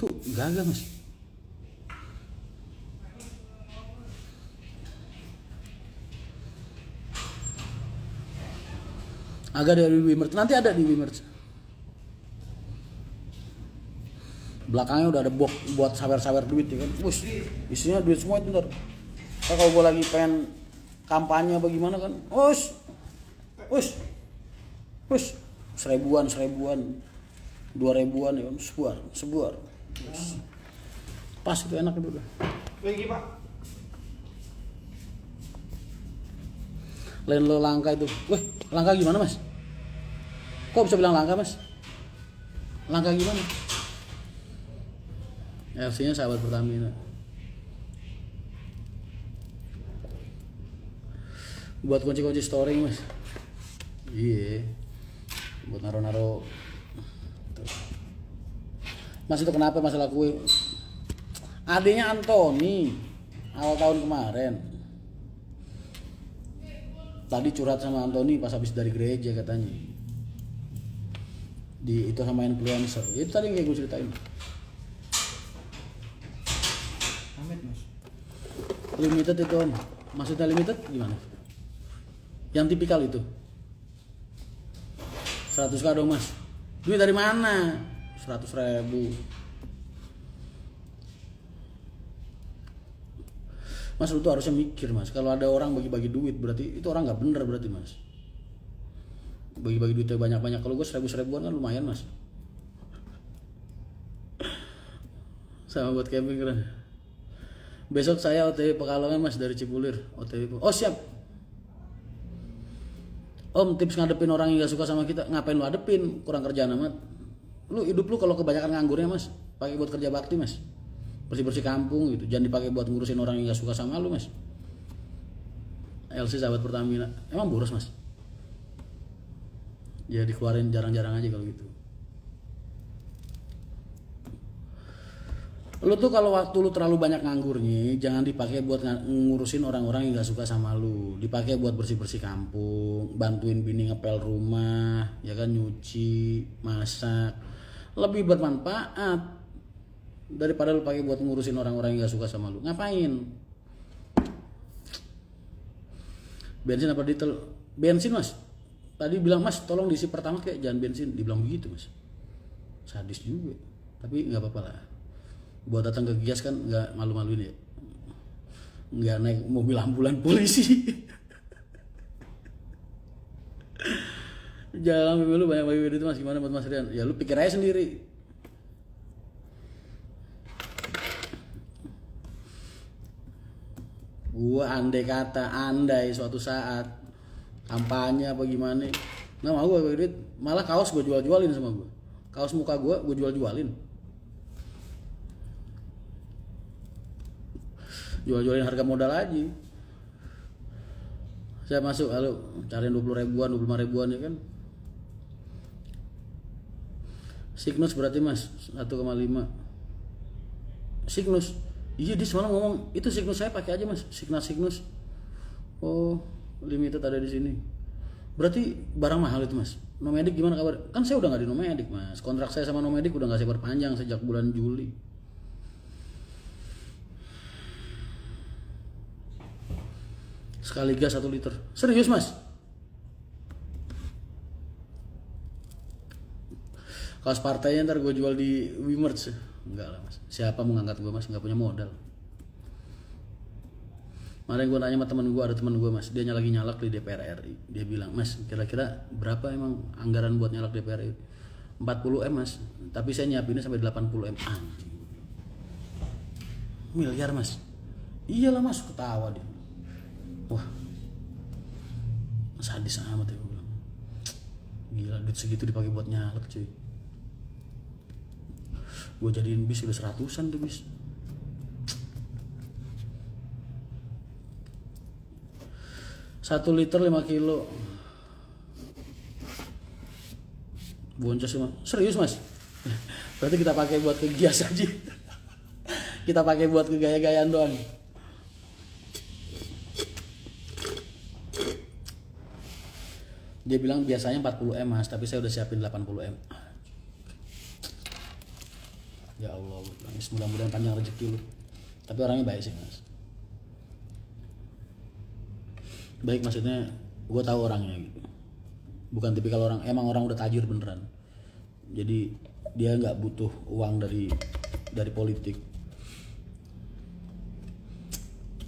Tuh gagal mas. Agak dari Wimerts, nanti ada di Wimerts. Belakangnya udah ada box buat sawer-sawer duit ya kan. Bus, isinya duit semua itu ntar. Kalau gue lagi pengen kampanye bagaimana kan, seribuan, 2000-an ya kan, sebuar. Pas itu enak itu udah. Lagi pak. Lain lo langka itu, langka gimana mas? Kok bisa bilang langka mas? Langka gimana? LC-nya sahabat Pertamina. Buat kunci-kunci storing mas. Iya. Buat naro-naro. Mas itu kenapa masalah kue? Adanya Anthony awal tahun kemarin. Tadi curhat sama Anthony pas habis dari gereja katanya. Di itu sama influencer. Itu tadi kayak gue ceritain. Amit mas. Limited itu om. Maksudnya limited gimana? Yang tipikal itu 100k dong mas. Duit dari mana? 100.000. Mas lu tuh harusnya mikir mas. Kalau ada orang bagi-bagi duit berarti itu orang nggak bener berarti mas. Bagi-bagi duitnya banyak-banyak. Kalau gue 1000-1000an kan lumayan mas. Sama buat camping keren. Besok saya OTW Pekalongan mas dari Cipulir. OTW. Oh siap. Om tips ngadepin orang yang gak suka sama kita. Ngapain lu adepin? Kurang kerjaan amat. Lu hidup lu kalau kebanyakan nganggurnya mas, pakai buat kerja bakti mas. Bersih-bersih kampung gitu. Jangan dipakai buat ngurusin orang yang gak suka sama lu mas. LC sahabat Pertamina. Emang boros mas? Ya dikeluarin jarang-jarang aja kalau gitu. Lu tuh kalau waktu lu terlalu banyak nganggurnya, jangan dipakai buat ngurusin orang-orang yang gak suka sama lu. Dipakai buat bersih-bersih kampung, bantuin bini ngepel rumah, ya kan, nyuci, masak. Lebih bermanfaat daripada lu pakai buat ngurusin orang-orang yang gak suka sama lu. Ngapain? Bensin apa diesel? Bensin mas. Tadi bilang mas tolong diisi pertama kayak jangan bensin. Dibilang begitu mas. Sadis juga. Tapi nggak apa-apa lah. Buat datang ke Gias kan nggak malu-maluin ya. Nggak naik mobil ambulan polisi. Jangan ambil lu banyak duit itu mas. Gimana buat mas Rian? Ya lu pikir aja sendiri. Gua andai suatu saat kampanye apa gimana nggak mau gue duit, malah kaos gue jualin sama gue, kaos muka gue jualin harga modal aja. Saya masuk lalu cariin 20.000-an 25.000-an ya kan. Signus berarti mas 1,5 Signus. Iya dia semalam ngomong itu Signus saya pakai aja mas. Signus. Oh limited ada di sini. Berarti barang mahal itu mas. Nomadic gimana kabar? Kan saya udah nggak di Nomadic mas. Kontrak saya sama Nomadic udah nggak saya perpanjang sejak bulan Juli. Sekali gas 1 liter. Serius mas? Kaos partainya ntar gue jual di Wimerts. Enggak lah mas. Siapa mau ngangkat gue mas? Nggak punya modal. Kemarin gue nanya sama temen gue, ada temen gue mas, dia lagi nyalak di DPR RI. Dia bilang, mas kira-kira berapa emang anggaran buat nyalak DPR RI? 40 M mas, tapi saya nyiapinnya sampai 80 M. Anjing. Miliar mas. Iyalah mas, ketawa dia. Wah, sadis amat ya gue bilang. Gila, duit segitu dipakai buat nyalak cuy. Gue jadiin bis udah 100-an tuh bis. Satu liter 5 kilo. Boncos mas. Serius mas? Berarti kita pakai buat ke Gias aja. Kita pakai buat ke gaya-gayaan doang. Dia bilang biasanya 40 M mas, tapi saya udah siapin 80 M. Ya Allah, nangis, mudah-mudahan panjang rezeki lu. Tapi orangnya baik sih mas. Baik maksudnya, gue tahu orangnya gitu. Bukan tipikal orang, emang orang udah tajir beneran. Jadi dia nggak butuh uang dari politik.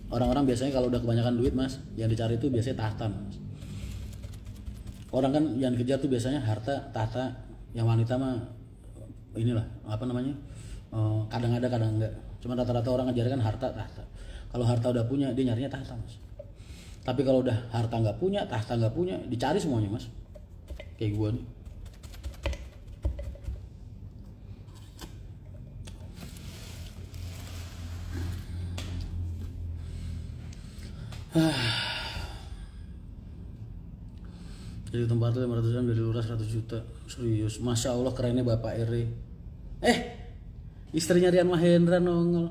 Orang-orang biasanya kalau udah kebanyakan duit mas, yang dicari itu biasanya tahta mas. Orang kan yang dikejar tuh biasanya harta, tahta. Yang wanita mah inilah apa namanya, kadang ada kadang enggak. Cuma rata-rata orang ngejar kan harta, tahta. Kalau harta udah punya, dia nyarinya tahta mas. Tapi kalau udah harta nggak punya, tahta nggak punya, dicari semuanya mas. Kayak gue nih. Jadi tempat tuh 500 jam dari lurah 100 juta. Serius, masya Allah kerennya Bapak Ere. Istrinya Rian Mahendra nongol.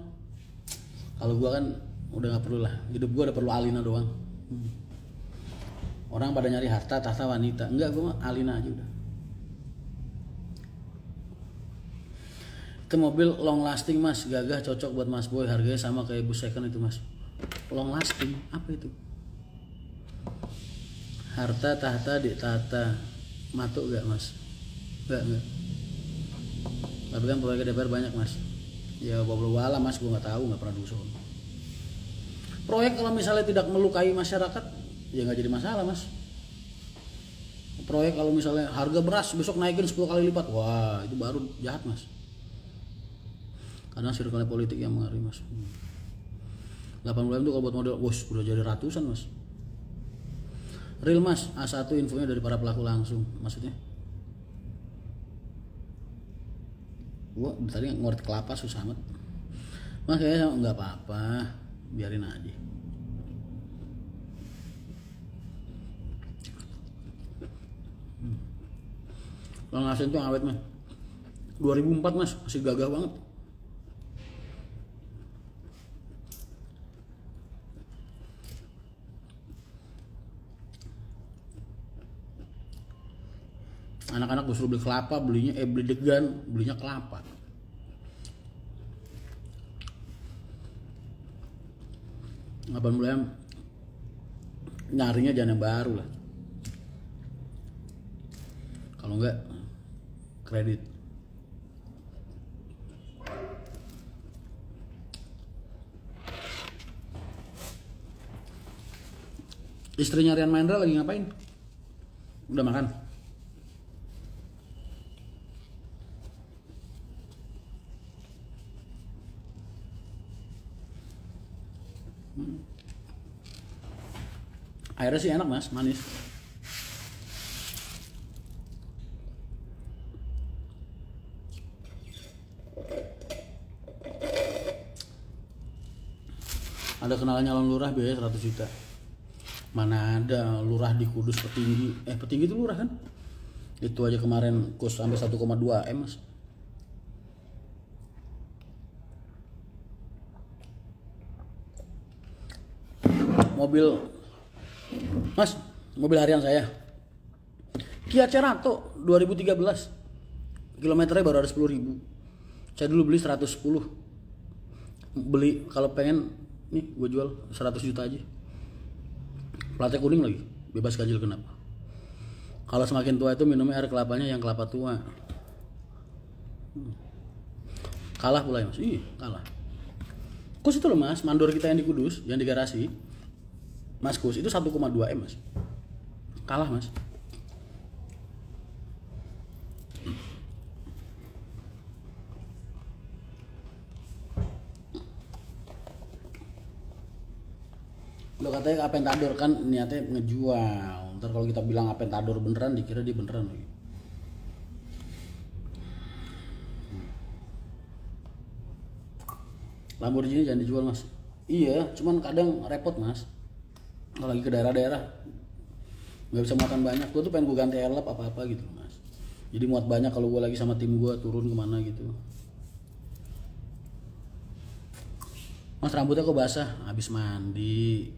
Kalau gua kan udah nggak perlu lah, hidup gua udah perlu Alina doang. Orang pada nyari harta, tahta, wanita. Enggak, gua mah Alina aja udah. Itu mobil long lasting mas, gagah, cocok buat Mas Boy. Harganya sama kayak bus second itu mas. Long lasting, apa itu? Harta, tahta, ditata. Matuk gak mas? Enggak. Tapi kan proyek DPR banyak mas. Ya walau mas, gue nggak tahu, nggak pernah dusun. Proyek kalau misalnya tidak melukai masyarakat, ya nggak jadi masalah mas. Proyek kalau misalnya harga beras besok naikin 10 kali lipat, wah itu baru jahat mas. Karena circle politik yang mengaruhi mas. 8 bulan itu kalau buat model, wos udah jadi ratusan mas. Real mas, A1 infonya dari para pelaku langsung, maksudnya? Gua tadi ngorek kelapa susah amat. Mas kayaknya nggak apa-apa, biarin aja. Long lasting tuh awet mas. 2004 mas, masih gagah banget. Anak-anak gue suruh beli kelapa, beli degan, belinya kelapa. Ngapain mulai nyarinya jangan yang baru lah. Kalau enggak kredit. Istrinya Rian Mahendra lagi ngapain? Udah makan? Airnya sih enak mas, manis. Ada kenalan calon lurah biaya 100 juta. Mana ada lurah di Kudus petinggi. Petinggi itu lurah kan? Itu aja kemarin kos sampai 1,2 M mas. Mobil harian saya Kia Cerato 2013, kilometernya baru ada 10.000. Saya dulu beli 110. Beli kalau pengen nih gue jual 100 juta aja. Platnya kuning lagi, bebas ganjil genap. Kalau semakin tua itu minumnya air kelapanya yang kelapa tua. Kalah pula ya mas, kalah. Kus itu loh mas, mandor kita yang di Kudus, yang di garasi Mas Kus itu 1,2 M mas. Kalah mas. Lo katanya Aventador kan niatnya ngejual. Ntar kalau kita bilang Aventador beneran dikira dia beneran lagi. Lamborghini jangan dijual mas. Iya, cuman kadang repot mas. Kalau lagi ke daerah-daerah nggak bisa makan banyak. Gue tuh pengen gue ganti airlap apa-apa gitu mas. Jadi muat banyak kalau gue lagi sama tim gue turun kemana gitu. Mas rambutnya kok basah? Habis mandi.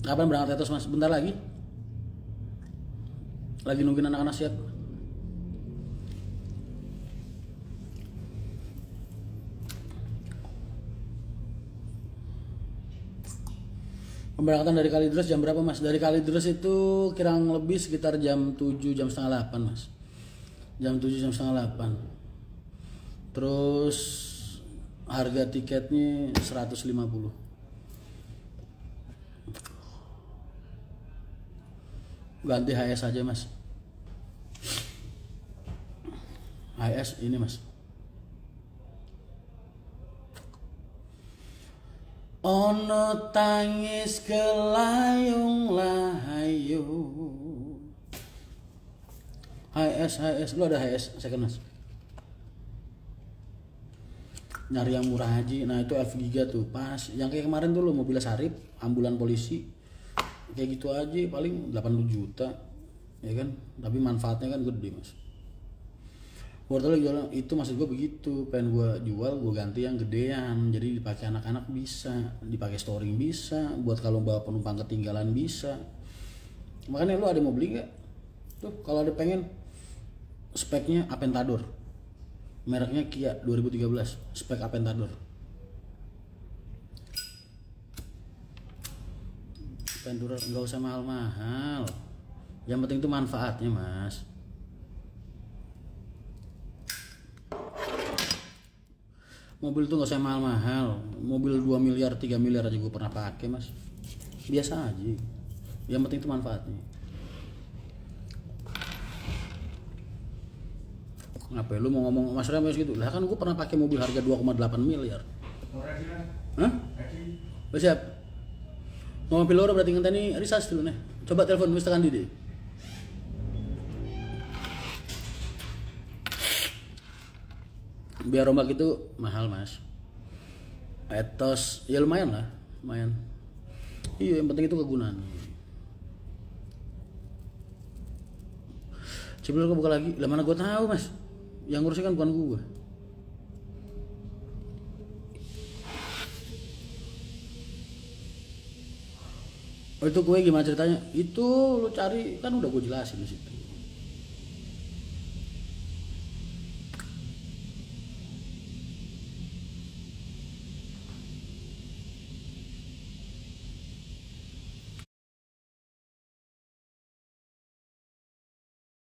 Kapan berangkat etos mas? Bentar lagi. Lagi nungguin anak-anak siap. Pemberangkatan dari Kalideres jam berapa mas? Dari Kalideres itu kurang lebih sekitar jam 7, jam setengah 8 mas. Jam 7, jam setengah 8. Terus harga tiketnya 150. Ganti HS aja mas. HS ini mas. Ono tangis kelayung lahayu. HS, lu ada HS second mas? Nyari yang murah aja. Nah itu F Giga tuh pas. Yang kayak kemarin tuh lo mobil Sarip, ambulan polisi, kayak gitu aja paling 80 juta, ya kan? Tapi manfaatnya kan gede mas. Wortel jualan itu maksud gue begitu, pengen gue jual gue ganti yang gedean, jadi dipakai anak-anak bisa, dipakai storing bisa, buat kalau bawa penumpang ketinggalan bisa. Makanya lu ada mau beli nggak? Tuh kalau ada pengen speknya Aventador, mereknya Kia 2013, spek Aventador. Aventador nggak usah mahal-mahal, yang penting itu manfaatnya mas. Mobil tuh gak usah mahal-mahal, mobil 2 miliar 3 miliar aja gue pernah pakai mas, biasa aja, yang penting itu manfaatnya. Ngapain lu mau ngomong mas Rames gitu? Lah kan gue pernah pakai mobil harga 2,8 miliar. Hah? Siap. Mau mobil lo berarti ngenteni research dulu nih. Coba telepon Mr. Kandi deh. Biar rombak itu mahal mas. Etos ya lumayan lah, lumayan. Iya yang penting itu kegunaan. Coba lu buka lagi. Lah mana gue tahu mas? Yang ngurusnya kan bukan gue. Oh itu gue gimana ceritanya? Itu lu cari kan udah gue jelasin di situ.